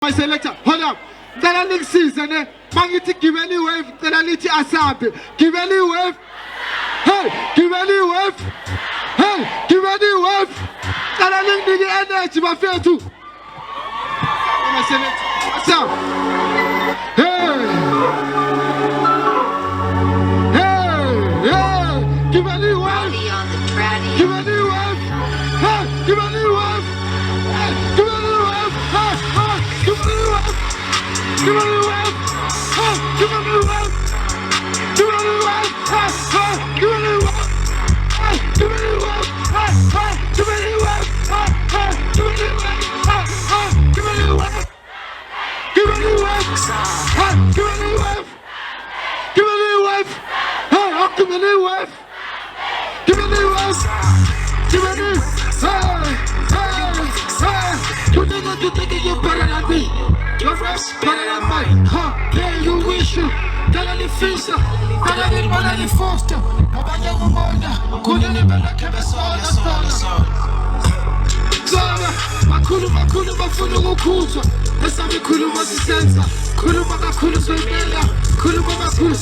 My selector, hold up. That next season, Mangiti give any wave, that I need to asabi. Give any wave. Hey, give any wave. Hey, give any wave. That I need the energy, my fair too. My selector, what's up? Hey, give any wave. Give any wave. Hey, give any wave. Hey, give any wave. Give me the wave! Give me the wave! Give me the wave! Give me the wave! Give me the wave! Give me the wave! Give me the wave! Give me the wave! Give me the wave! Give me the wave! Give me the wave! Give me the wave! Give me the wave! Give me the wave! Give me the You think you're better than me? Your rap's better than mine. Yeah, you wish you. Tell the fisher. Tell the man and the foster. About your mother. Couldn't even like a soul. Zara, Makulu, Mafunu, Kuta. Let's have a Kulu Masisenza. Kulu Makulu Swimela. Kulu Makulu.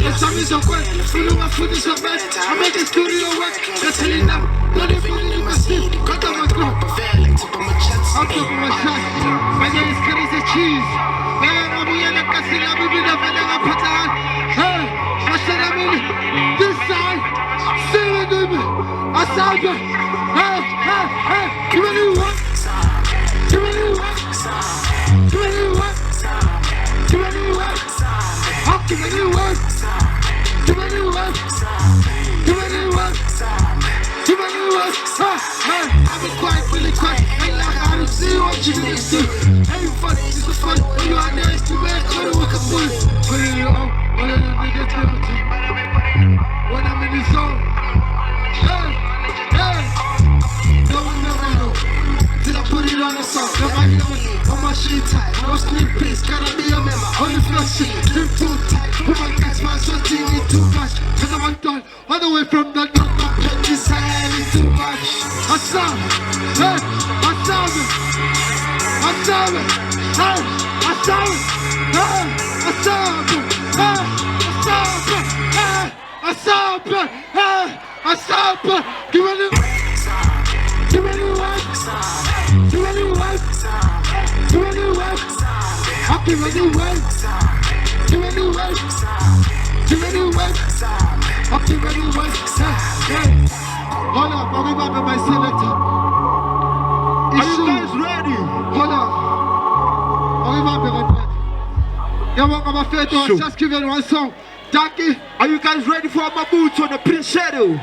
Let's have his own way. Kulu Mafunu Swimela. I make a studio work. That's telling them. Not even in my sleep. Got on my clock. I'm talking my shot. My name is Crazy Cheese. I'm in a casino. I'm in a pattern. Hey, I said I'm in this side. Sing it to me. I saw you. Hey. Give me the one. Give me the one. Give me the one. Give me the one. Give me the one. Give me the one. Give me the one. Give me the one. I've been quiet, really quiet. I don't see what you need to. Hey, fun, this is fun. When you are nice to me, I don't work a fool. Put it on, all of the niggas liberty. When I'm in the zone. Hey. No one never know. Till I put it on the song. Nobody knows. On my shit tight. No sleep piece. Gotta be a member. On the floor shit. Drip too tight. Put my gas, my sweating me too much. Cause I'm done. All the way from the top. My pen is high too much. I saw it. Hey. I saw it. Hey, I saw it. Hey, I saw it. Give me the wave. Give me the wave. Give me the wave. Give me the wave. I'll give me the wave. Give me the wave. Give me the wave. I'll give me the wave. Hey. Hold up, I'll be back with my selector. Are you guys ready? Hold on. Are you ready? Yeah, welcome my fair to just give it one song. Jackie, are you guys ready for my boots on the pin shadow?